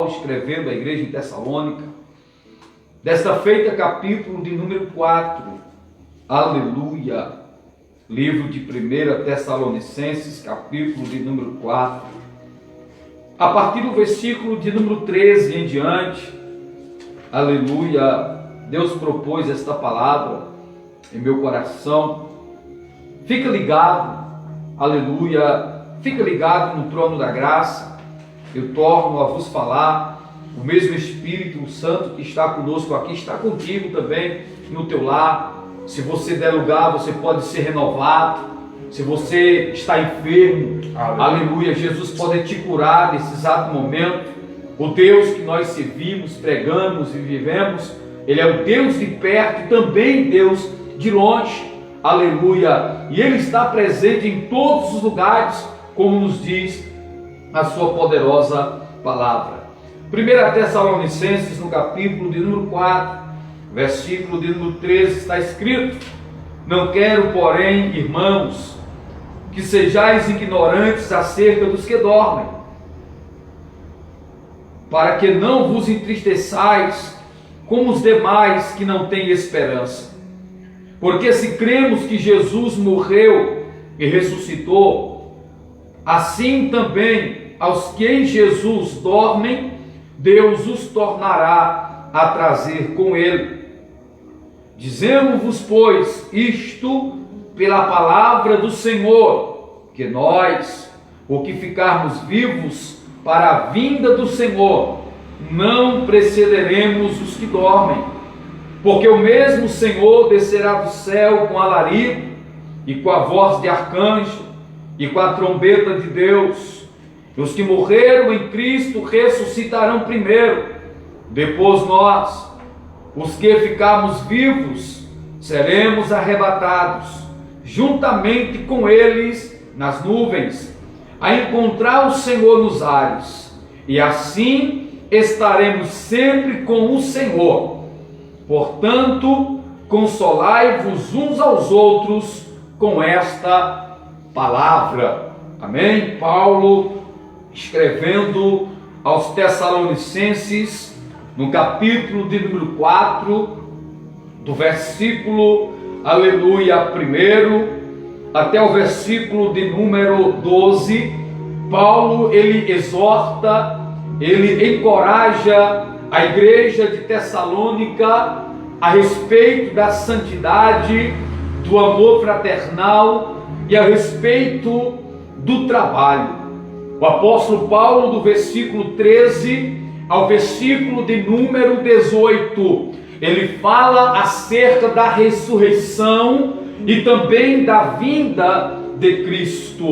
escrevendo à igreja em Tessalônica, desta feita, capítulo de número 4, aleluia, livro de 1 Tessalonicenses, capítulo de número 4, a partir do versículo de número 13 em diante, aleluia, Deus propôs esta palavra em meu coração. Fica ligado, aleluia, fica ligado no trono da graça. Eu torno a vos falar, o mesmo Espírito Santo que está conosco aqui, está contigo também no teu lar. Se você der lugar, você pode ser renovado. Se você está enfermo, aleluia, Jesus pode te curar nesse exato momento. O Deus que nós servimos, pregamos e vivemos, Ele é o Deus de perto e também Deus de longe, aleluia, e Ele está presente em todos os lugares, como nos diz a sua poderosa palavra. 1 Tessalonicenses, no capítulo de número 4, versículo de número 13, está escrito: não quero, porém, irmãos, que sejais ignorantes acerca dos que dormem, para que não vos entristeçais como os demais que não têm esperança. Porque se cremos que Jesus morreu e ressuscitou, assim também aos que em Jesus dormem, Deus os tornará a trazer com Ele. Dizemos-vos, pois, isto pela palavra do Senhor, que nós, o que ficarmos vivos para a vinda do Senhor, não precederemos os que dormem. Porque o mesmo Senhor descerá do céu com alarido, e com a voz de arcanjo, e com a trombeta de Deus. E os que morreram em Cristo ressuscitarão primeiro. Depois nós, os que ficarmos vivos, seremos arrebatados, juntamente com eles nas nuvens, a encontrar o Senhor nos ares. E assim estaremos sempre com o Senhor. Portanto, consolai-vos uns aos outros com esta palavra. Amém? Paulo, escrevendo aos Tessalonicenses, no capítulo de número 4, do versículo, aleluia, 1, até o versículo de número 12, Paulo, ele exorta, ele encoraja a igreja de Tessalônica a respeito da santidade, do amor fraternal e a respeito do trabalho. O apóstolo Paulo, do versículo 13 ao versículo de número 18, ele fala acerca da ressurreição e também da vinda de Cristo.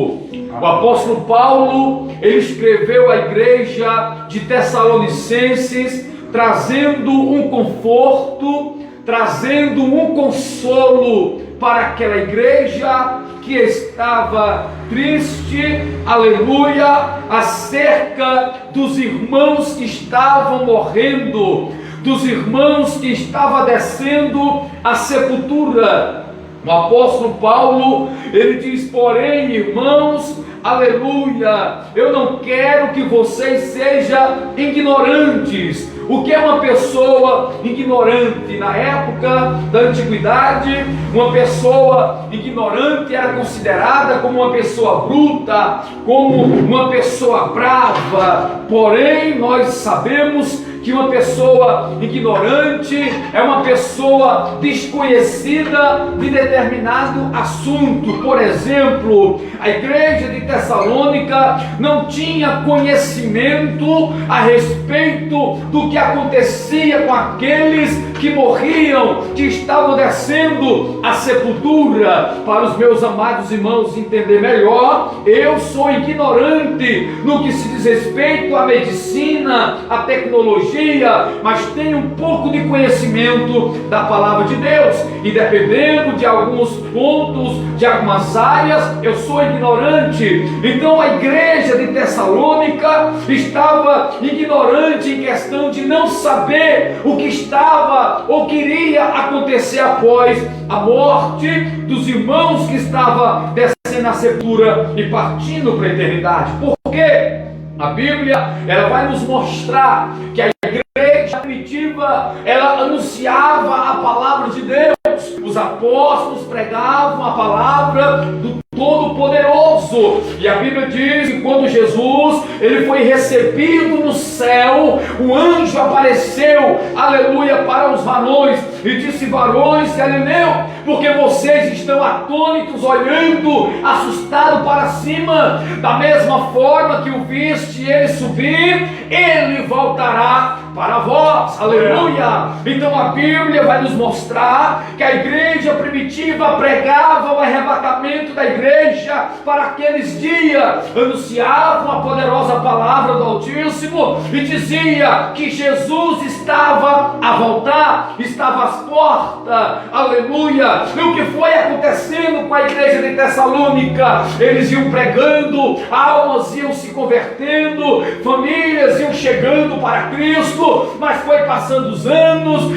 O apóstolo Paulo, ele escreveu à igreja de Tessalonicenses, trazendo um conforto, trazendo um consolo para aquela igreja que estava triste, aleluia, acerca dos irmãos que estavam morrendo, dos irmãos que estavam descendo à sepultura. O apóstolo Paulo, ele diz: porém, irmãos, aleluia, eu não quero que vocês sejam ignorantes. O que é uma pessoa ignorante? Na época da antiguidade, uma pessoa ignorante era considerada como uma pessoa bruta, como uma pessoa brava. Porém, nós sabemos que uma pessoa ignorante é uma pessoa desconhecida de determinado assunto. Por exemplo, a igreja de Tessalônica não tinha conhecimento a respeito do que acontecia com aqueles que morriam, que estavam descendo à sepultura. Para os meus amados irmãos entender melhor, eu sou ignorante no que se diz respeito à medicina, à tecnologia, mas tenho um pouco de conhecimento da palavra de Deus, e dependendo de alguns pontos, de algumas áreas, eu sou ignorante. Então a igreja de Tessalônica estava ignorante em questão de não saber o que estava ou que iria acontecer após a morte dos irmãos que estavam descendo a sepultura e partindo para a eternidade. Por quê? A Bíblia, ela vai nos mostrar que a igreja primitiva, ela anunciava a palavra de Deus. Os apóstolos pregavam a palavra do Todo-Poderoso. E a Bíblia diz que quando Jesus ele foi recebido no céu, o anjo apareceu, aleluia, para os varões e disse: varões Galileu, porque vocês estão atônitos, olhando, assustados para cima? Da mesma forma que o viste ele subir, ele voltará para vós, aleluia. Então a Bíblia vai nos mostrar que a igreja primitiva pregava o arrebatamento da igreja para aqueles dias, anunciavam a poderosa palavra do Altíssimo e dizia que Jesus estava a voltar, estava às portas, aleluia. E o que foi acontecendo com a igreja de Tessalônica? Eles iam pregando, almas iam se convertendo, famílias iam chegando para Cristo, mas foi passando os anos,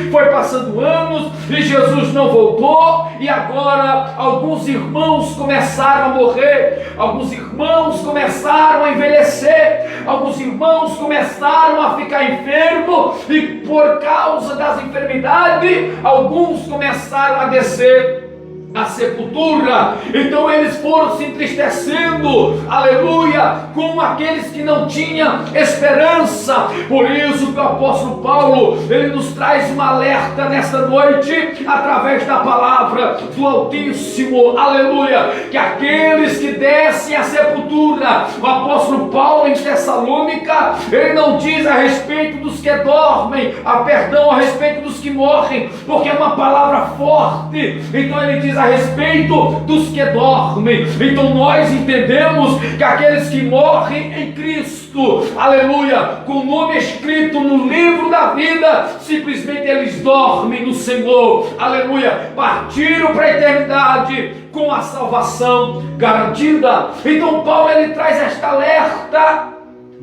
e Jesus não voltou, e agora alguns irmãos começaram a morrer, alguns irmãos começaram a envelhecer, alguns irmãos começaram a ficar enfermos, e por causa das enfermidades, alguns começaram a descer a sepultura. Então eles foram se entristecendo, aleluia, com aqueles que não tinham esperança. Por isso que o apóstolo Paulo, ele nos traz um alerta nesta noite, através da palavra do Altíssimo, aleluia, que aqueles que descem a sepultura, o apóstolo Paulo em Tessalônica, ele não diz a respeito dos que dormem, a respeito dos que morrem, porque é uma palavra forte. Então ele diz a respeito dos que dormem. Então nós entendemos que aqueles que morrem em Cristo, aleluia, com o nome escrito no livro da vida, simplesmente eles dormem no Senhor, aleluia, partiram para a eternidade com a salvação garantida. Então Paulo ele traz esta alerta,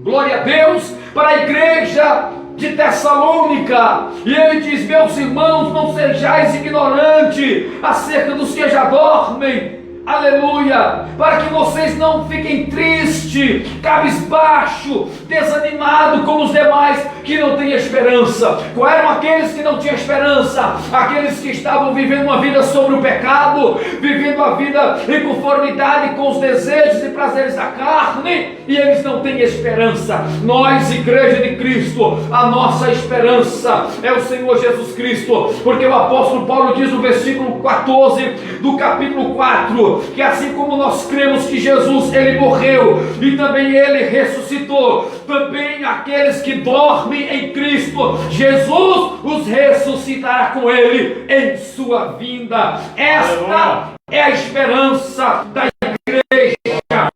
glória a Deus, para a igreja de Tessalônica, e ele diz: meus irmãos, não sejais ignorantes acerca dos que já dormem, aleluia, para que vocês não fiquem tristes, cabisbaixo, desanimados como os demais que não têm esperança. Qual eram aqueles que não tinham esperança? Aqueles que estavam vivendo uma vida sobre o pecado, vivendo a vida em conformidade com os desejos e prazeres da carne, e eles não têm esperança. Nós, igreja de Cristo, a nossa esperança é o Senhor Jesus Cristo, porque o apóstolo Paulo diz no versículo 14 do capítulo 4, que assim como nós cremos que Jesus ele morreu e também ele ressuscitou, também aqueles que dormem em Cristo, Jesus os ressuscitará com ele em sua vinda. Esta é a esperança da igreja,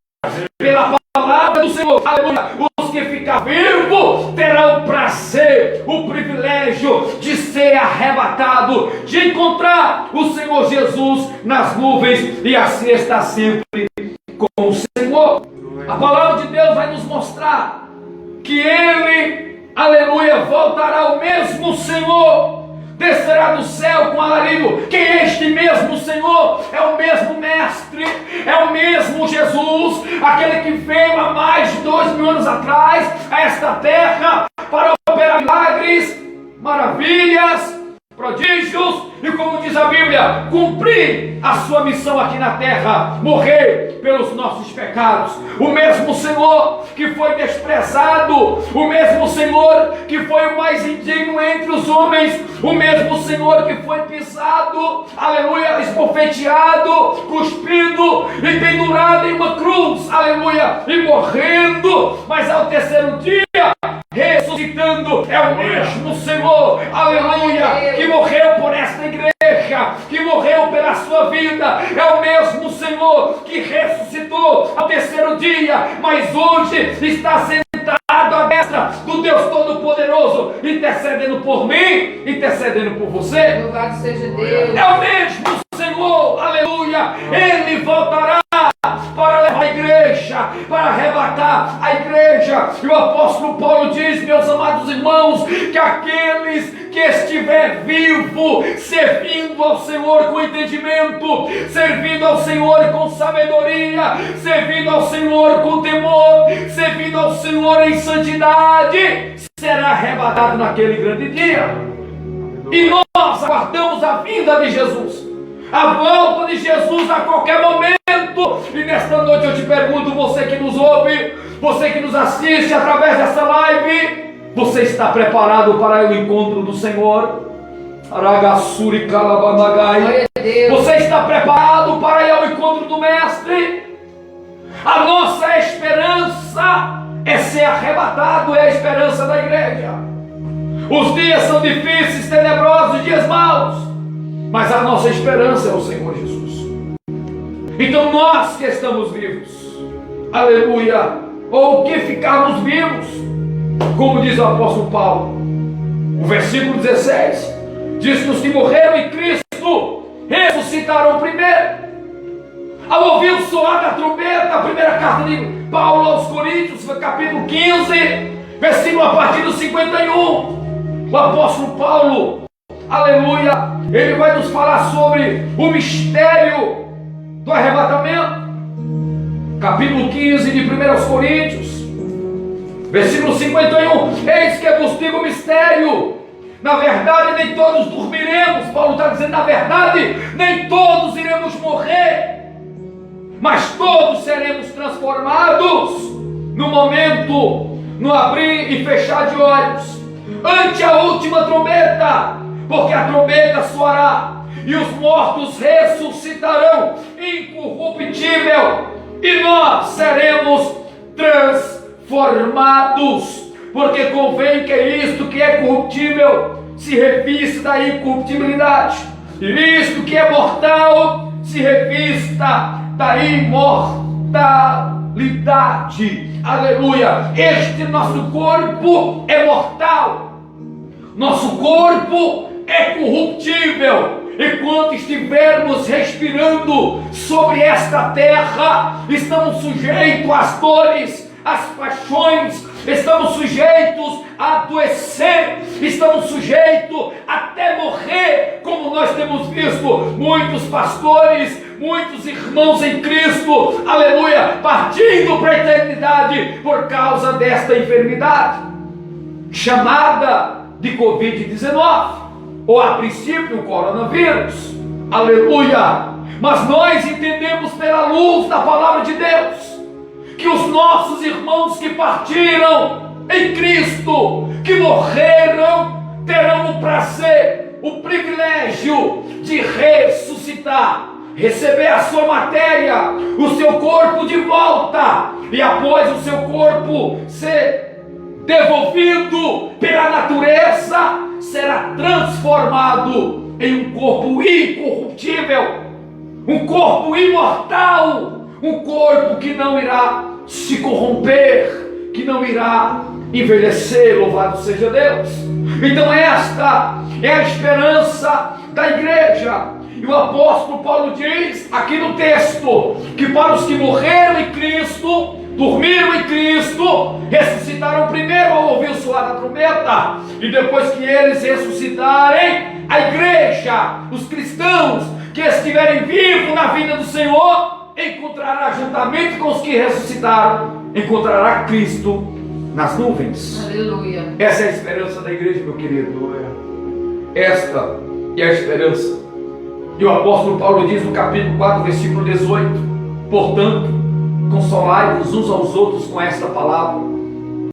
pela palavra do Senhor, aleluia. Os que ficarem vivos terão o prazer, o privilégio de ser arrebatado, de encontrar o Senhor Jesus nas nuvens, e assim está sempre com o Senhor. A palavra de Deus vai nos mostrar que ele, aleluia, voltará. O mesmo Senhor descerá do céu com alarido. Que este mesmo Senhor é o mesmo Mestre, é o mesmo Jesus, aquele que veio há mais de 2000 anos atrás a esta terra para operar milagres, maravilhas, prodígios, e como diz a Bíblia, cumprir a sua missão aqui na terra, morrer pelos nossos pecados. O mesmo Senhor que foi desprezado, o mesmo Senhor que foi o mais indigno entre os homens, o mesmo Senhor que foi pisado, aleluia, esbofeteado, cuspido e pendurado em uma cruz, aleluia, e morrendo, mas ao terceiro dia ressuscitando, é o mesmo Senhor, aleluia, que morreu por esta igreja, que morreu pela sua vida, é o mesmo Senhor que ressuscitou ao terceiro dia, mas hoje está sentado à destra do Deus Todo-Poderoso, intercedendo por mim, intercedendo por você. Louvado seja Deus. É o mesmo Senhor, aleluia, ele voltará para levar a igreja, para arrebatar a igreja. E o apóstolo Paulo diz, meus amados irmãos, que aqueles que estiver vivo, servindo ao Senhor com entendimento, servindo ao Senhor com sabedoria, servindo ao Senhor com temor, servindo ao Senhor em santidade, será arrebatado naquele grande dia. E nós aguardamos a vinda de Jesus, a volta de Jesus a qualquer momento. E nesta noite eu te pergunto, você que nos ouve, você que nos assiste através dessa live, você está preparado para o encontro do Senhor? Aragassuri Kalabanagai. Você está preparado para ir ao encontro do Mestre? A nossa esperança é ser arrebatado, é a esperança da igreja. Os dias são difíceis, tenebrosos, dias maus, mas a nossa esperança é o Senhor Jesus. Então nós que estamos vivos, aleluia, ou que ficarmos vivos, como diz o apóstolo Paulo, o versículo 16, diz que os que morreram em Cristo ressuscitarão primeiro. Ao ouvir o soar da trombeta, a primeira carta de Paulo aos Coríntios, capítulo 15, versículo a partir do 51, o apóstolo Paulo, aleluia, ele vai nos falar sobre o mistério do arrebatamento. Capítulo 15 de 1 Coríntios, versículo 51, eis que vos digo o mistério, na verdade nem todos dormiremos. Paulo está dizendo, na verdade nem todos iremos morrer, mas todos seremos transformados no momento, no abrir e fechar de olhos, ante a última trombeta, porque a trombeta soará e os mortos ressuscitarão incorruptível, e nós seremos transformados, porque convém que isto que é corruptível se revista da incorruptibilidade, e isto que é mortal se revista da imortalidade. Aleluia! Este nosso corpo é mortal, nosso corpo é corruptível. Enquanto estivermos respirando sobre esta terra, estamos sujeitos às dores, às paixões, estamos sujeitos a adoecer, estamos sujeitos até morrer, como nós temos visto muitos pastores, muitos irmãos em Cristo, aleluia, partindo para a eternidade por causa desta enfermidade chamada de Covid-19, ou a princípio o coronavírus, aleluia. Mas nós entendemos pela luz da palavra de Deus que os nossos irmãos que partiram em Cristo, que morreram, terão o prazer, o privilégio de ressuscitar, receber a sua matéria, o seu corpo de volta, e após o seu corpo ser devolvido pela natureza, será transformado em um corpo incorruptível, um corpo imortal, um corpo que não irá se corromper, que não irá envelhecer. Louvado seja Deus. Então esta é a esperança da igreja. E o apóstolo Paulo diz aqui no texto que para os que morreram em Cristo, dormiram em Cristo, ressuscitarão primeiro ao ouvir o soar da trombeta, e depois que eles ressuscitarem, a igreja, os cristãos que estiverem vivos na vinda do Senhor, encontrará juntamente com os que ressuscitaram, encontrará Cristo nas nuvens. Aleluia. Essa é a esperança da igreja, meu querido. Esta é a esperança. E o apóstolo Paulo diz no capítulo 4, versículo 18: portanto, consolai-vos uns aos outros com esta palavra.